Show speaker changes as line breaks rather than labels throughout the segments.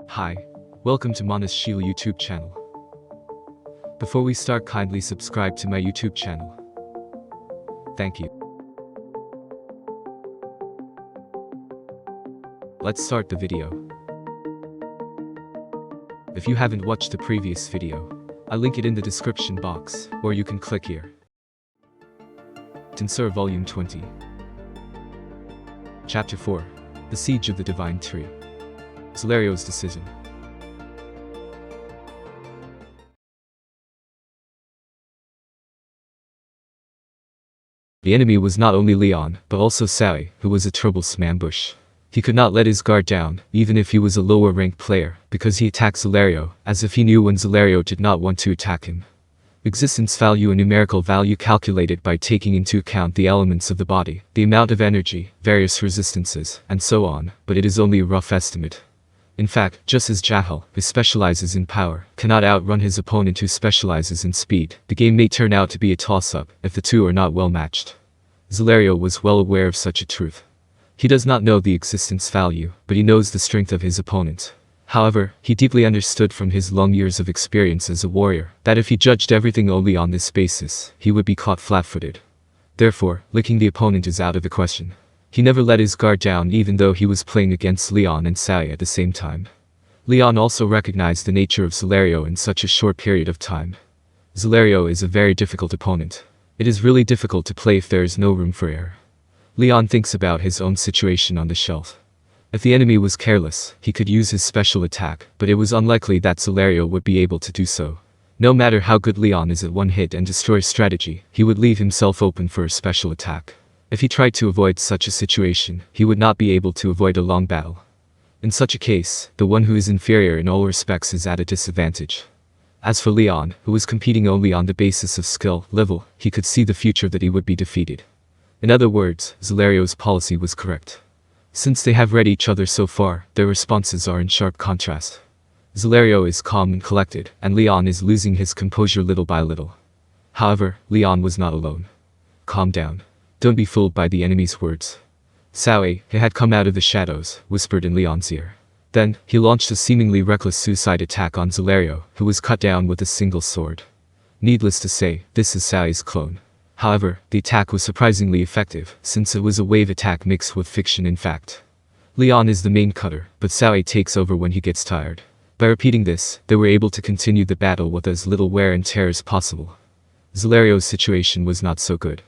Hi, welcome to Manas Shil YouTube channel. Before we start, kindly subscribe to my YouTube channel. Thank you. Let's start the video. If you haven't watched the previous video, I'll link it in the description box, or you can click here. Tensura Volume 20. Chapter 4. The Siege of the DivineTree. Zalario's decision. The enemy was not only Leon, but also Sally, who was a troublesome ambush. He could not let his guard down, even if he was a lower-ranked player, because he attacked Zalario, as if he knew when Zalario did not want to attack him. Existence value, a numerical value calculated by taking into account the elements of the body, the amount of energy, various resistances, and so on, but it is only a rough estimate. In fact, just as Jahal, who specializes in power, cannot outrun his opponent who specializes in speed, the game may turn out to be a toss-up, if the two are not well matched. Zalario was well aware of such a truth. He does not know the existence value, but he knows the strength of his opponent. However, he deeply understood from his long years of experience as a warrior, that if he judged everything only on this basis, he would be caught flat-footed. Therefore, licking the opponent is out of the question. He never let his guard down even though he was playing against Leon and Sally at the same time. Leon also recognized the nature of Zalario in such a short period of time. Zalario is a very difficult opponent. It is really difficult to play if there is no room for error. Leon thinks about his own situation on the shelf. If the enemy was careless, he could use his special attack, but it was unlikely that Zalario would be able to do so. No matter how good Leon is at one-hit and destroy strategy, he would leave himself open for a special attack. If he tried to avoid such a situation, he would not be able to avoid a long battle. In such a case, the one who is inferior in all respects is at a disadvantage. As for Leon, who was competing only on the basis of skill level, he could see the future that he would be defeated. In other words, Zalario's policy was correct. Since they have read each other so far, their responses are in sharp contrast. Zalario is calm and collected, and Leon is losing his composure little by little. However, Leon was not alone. Calm down. Don't be fooled by the enemy's words. Sally, who had come out of the shadows, whispered in Leon's ear. Then, he launched a seemingly reckless suicide attack on Zalario, who was cut down with a single sword. Needless to say, this is Sally's clone. However, the attack was surprisingly effective, since it was a wave attack mixed with fiction in fact. Leon is the main cutter, but Sally takes over when he gets tired. By repeating this, they were able to continue the battle with as little wear and tear as possible. Zalario's situation was not so good.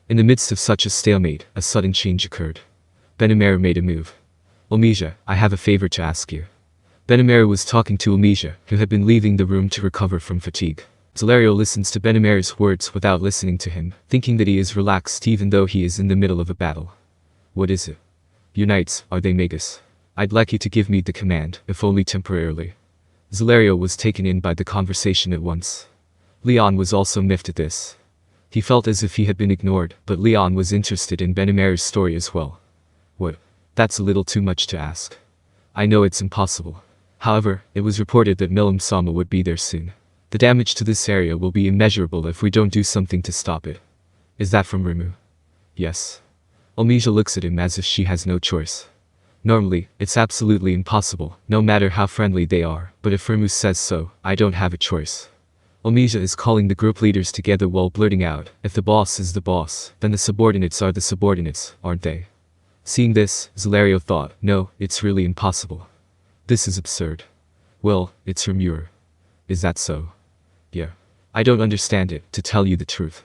In the midst of such a stalemate, a sudden change occurred. Benimaru made a move. Omija, I have a favor to ask you. Benimaru was talking to Omija, who had been leaving the room to recover from fatigue. Zalario listens to Benimaru's words without listening to him, thinking that he is relaxed even though he is in the middle of a battle. What is it? Your knights, are they Magus? I'd like you to give me the command, if only temporarily. Zalario was taken in by the conversation at once. Leon was also miffed at this. He felt as if he had been ignored, but Leon was interested in Benimaru's story as well. What? That's a little too much to ask. I know it's impossible. However, it was reported that Milim Sama would be there soon. The damage to this area will be immeasurable if we don't do something to stop it. Is that from Rimu? Yes. Omija looks at him as if she has no choice. Normally, it's absolutely impossible, no matter how friendly they are, but if Rimu says so, I don't have a choice. Omija is calling the group leaders together while blurting out, if the boss is the boss, then the subordinates are the subordinates, aren't they? Seeing this, Zalario thought, no, it's really impossible. This is absurd. Well, it's Rimur. Is that so? Yeah. I don't understand it, to tell you the truth.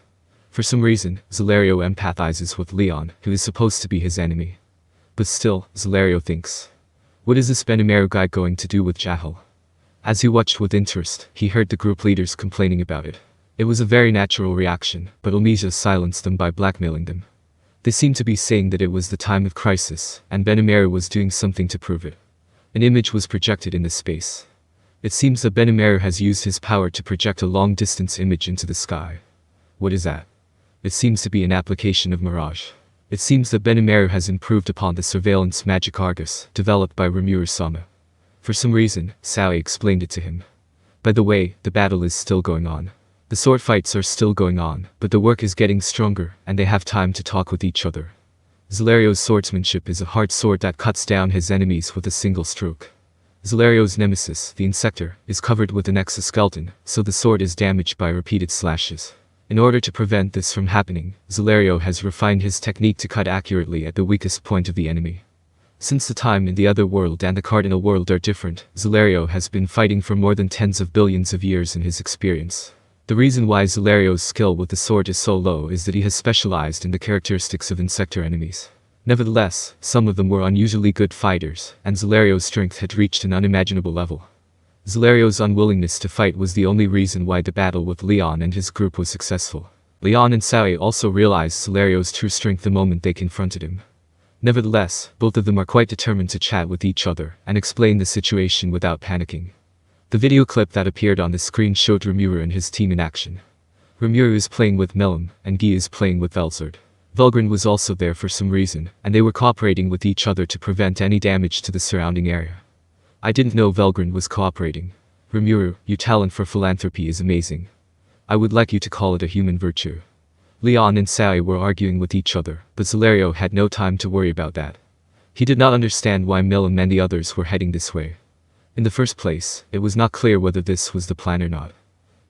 For some reason, Zalario empathizes with Leon, who is supposed to be his enemy. But still, Zalario thinks. What is this Benimaru guy going to do with Jahal? As he watched with interest, he heard the group leaders complaining about it. It was a very natural reaction, but Omija silenced them by blackmailing them. They seemed to be saying that it was the time of crisis, and Benimaru was doing something to prove it. An image was projected in the space. It seems that Benimaru has used his power to project a long-distance image into the sky. What is that? It seems to be an application of Mirage. It seems that Benimaru has improved upon the surveillance magic Argus, developed by Rimuru-sama. For some reason, Sally explained it to him. By the way, the battle is still going on. The sword fights are still going on, but the work is getting stronger, and they have time to talk with each other. Zalario's swordsmanship is a hard sword that cuts down his enemies with a single stroke. Zalario's nemesis, the Insector, is covered with an exoskeleton, so the sword is damaged by repeated slashes. In order to prevent this from happening, Zalario has refined his technique to cut accurately at the weakest point of the enemy. Since the time in the other world and the cardinal world are different, Zalario has been fighting for more than tens of billions of years in his experience. The reason why Zalario's skill with the sword is so low is that he has specialized in the characteristics of Insector enemies. Nevertheless, some of them were unusually good fighters, and Zalario's strength had reached an unimaginable level. Zalario's unwillingness to fight was the only reason why the battle with Leon and his group was successful. Leon and Sae also realized Zalario's true strength the moment they confronted him. Nevertheless, both of them are quite determined to chat with each other and explain the situation without panicking. The video clip that appeared on the screen showed Rimuru and his team in action. Rimuru is playing with Melum, and Guy is playing with Velzard. Velgrin was also there for some reason, and they were cooperating with each other to prevent any damage to the surrounding area. I didn't know Velgrin was cooperating. Rimuru, your talent for philanthropy is amazing. I would like you to call it a human virtue. Leon and Sae were arguing with each other, but Zalario had no time to worry about that. He did not understand why Melum and the others were heading this way. In the first place, it was not clear whether this was the plan or not.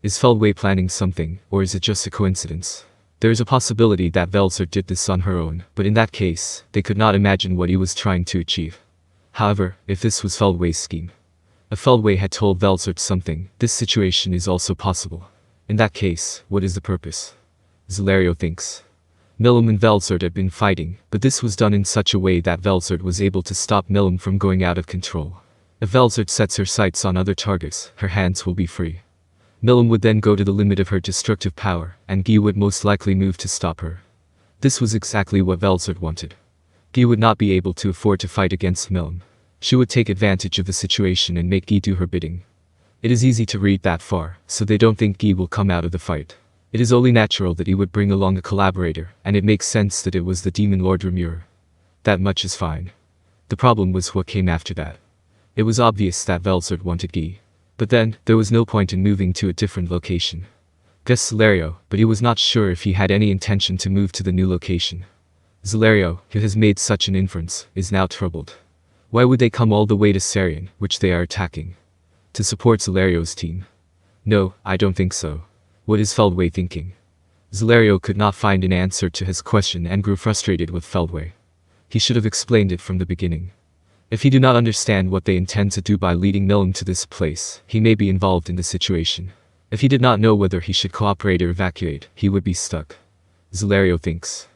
Is Feldway planning something, or is it just a coincidence? There is a possibility that Velzard did this on her own, but in that case, they could not imagine what he was trying to achieve. However, if this was Feldway's scheme, if Feldway had told Velzard something, this situation is also possible. In that case, what is the purpose? Zalario thinks. Melum and Velzard had been fighting, but this was done in such a way that Velzard was able to stop Melum from going out of control. If Velzard sets her sights on other targets, her hands will be free. Melum would then go to the limit of her destructive power, and Guy would most likely move to stop her. This was exactly what Velzard wanted. Guy would not be able to afford to fight against Melum. She would take advantage of the situation and make Guy do her bidding. It is easy to read that far, so they don't think Guy will come out of the fight. It is only natural that he would bring along a collaborator, and it makes sense that it was the Demon Lord Rimuru. That much is fine. The problem was what came after that. It was obvious that Velzard wanted Guy. But then, there was no point in moving to a different location. Guessed Zalario, but he was not sure if he had any intention to move to the new location. Zalario, who has made such an inference, is now troubled. Why would they come all the way to Sarian, which they are attacking? To support Zalario's team? No, I don't think so. What is Feldway thinking? Zalario could not find an answer to his question and grew frustrated with Feldway. He should have explained it from the beginning. If he do not understand what they intend to do by leading Melum to this place, he may be involved in the situation. If he did not know whether he should cooperate or evacuate, he would be stuck. Zalario thinks.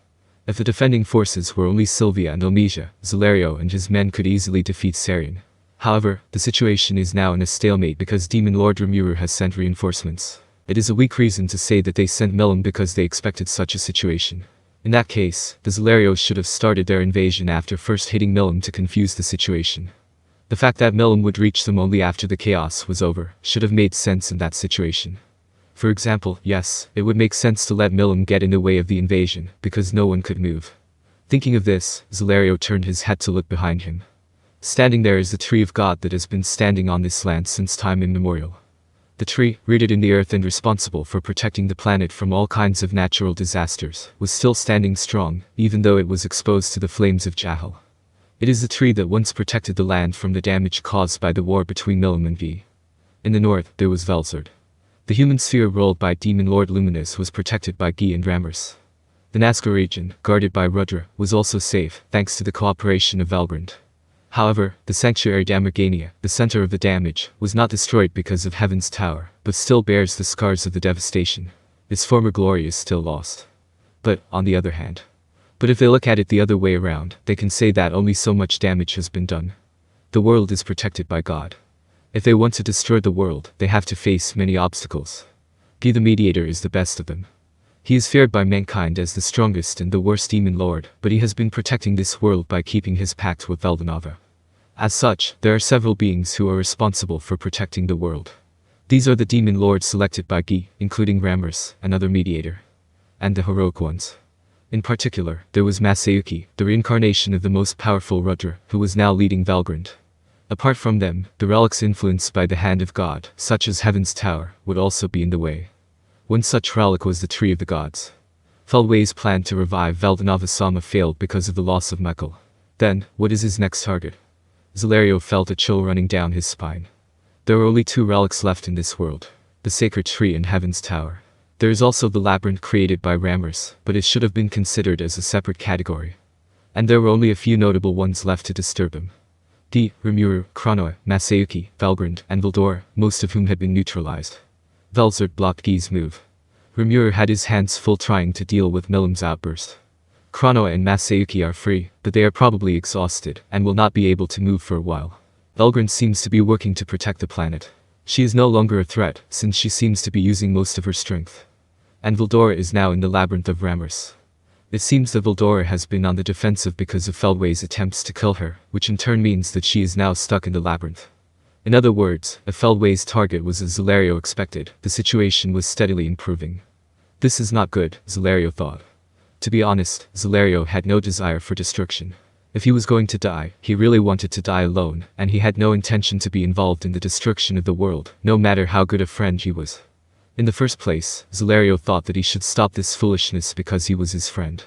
If the defending forces were only Sylvia and Omesia, Zalario and his men could easily defeat Sarian. However, the situation is now in a stalemate because Demon Lord Rimuru has sent reinforcements. It is a weak reason to say that they sent Melum because they expected such a situation. In that case, the Zalarios should have started their invasion after first hitting Melum to confuse the situation. The fact that Melum would reach them only after the chaos was over should have made sense in that situation. For example, yes, it would make sense to let Melum get in the way of the invasion, because no one could move. Thinking of this, Zalario turned his head to look behind him. Standing there is the tree of God that has been standing on this land since time immemorial. The tree, rooted in the earth and responsible for protecting the planet from all kinds of natural disasters, was still standing strong, even though it was exposed to the flames of Jahal. It is the tree that once protected the land from the damage caused by the war between Melum and V. In the north, there was Velzard. The human sphere ruled by Demon Lord Luminous was protected by Guy and Ramers. The Nazgûl region, guarded by Rudra, was also safe, thanks to the cooperation of Valgrand. However, the sanctuary Damergania, the center of the damage, was not destroyed because of Heaven's Tower, but still bears the scars of the devastation. Its former glory is still lost. But, on the other hand, if they look at it the other way around, they can say that only so much damage has been done. The world is protected by God. If they want to destroy the world, they have to face many obstacles. Guy the Mediator is the best of them. He is feared by mankind as the strongest and the worst demon lord, but he has been protecting this world by keeping his pact with Veldanava. As such, there are several beings who are responsible for protecting the world. These are the demon lords selected by Guy, including Ramers, another mediator, and the heroic ones. In particular, there was Masayuki, the reincarnation of the most powerful Rudra, who was now leading Valgrand. Apart from them, the relics influenced by the hand of God, such as Heaven's Tower, would also be in the way. One such relic was the Tree of the Gods. Feldway's plan to revive Veldenava-sama failed because of the loss of Michael. Then, what is his next target? Zalario felt a chill running down his spine. There are only 2 relics left in this world. The Sacred Tree and Heaven's Tower. There is also the labyrinth created by Rammers, but it should have been considered as a separate category. And there were only a few notable ones left to disturb him. Rimuru, Chronoa, Masayuki, Valgrand, and Vildor, most of whom had been neutralized. Velzard blocked Guy's move. Rimuru had his hands full trying to deal with Milim's outburst. Chronoa and Masayuki are free, but they are probably exhausted, and will not be able to move for a while. Valgrand seems to be working to protect the planet. She is no longer a threat, since she seems to be using most of her strength. And Vildora is now in the labyrinth of Rammers. It seems that Vildora has been on the defensive because of Feldway's attempts to kill her, which in turn means that she is now stuck in the labyrinth. In other words, if Feldway's target was as Zalario expected, the situation was steadily improving. This is not good, Zalario thought. To be honest, Zalario had no desire for destruction. If he was going to die, he really wanted to die alone, and he had no intention to be involved in the destruction of the world, no matter how good a friend he was. In the first place, Zalario thought that he should stop this foolishness because he was his friend.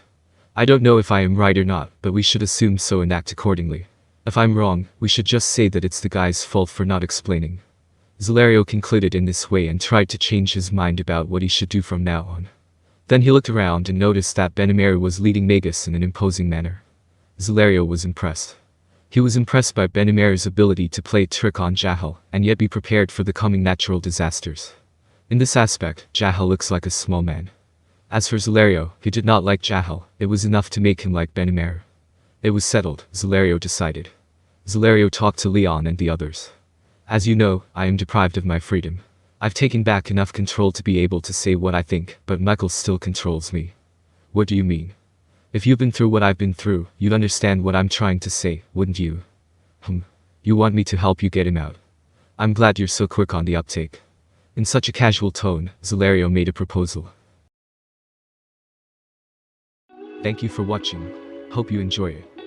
I don't know if I am right or not, but we should assume so and act accordingly. If I'm wrong, we should just say that it's the guy's fault for not explaining. Zalario concluded in this way and tried to change his mind about what he should do from now on. Then he looked around and noticed that Benimaru was leading Magus in an imposing manner. Zalario was impressed. He was impressed by Benimaru's ability to play a trick on Jahal, and yet be prepared for the coming natural disasters. In this aspect, Jahal looks like a small man. As for Zalario, he did not like Jahal, it was enough to make him like Benimaru. It was settled, Zalario decided. Zalario talked to Leon and the others. As you know, I am deprived of my freedom. I've taken back enough control to be able to say what I think, but Michael still controls me. What do you mean? If you've been through what I've been through, you'd understand what I'm trying to say, wouldn't you? You want me to help you get him out? I'm glad you're so quick on the uptake. In such a casual tone, Zalario made a proposal. Thank you for watching. Hope you enjoy it.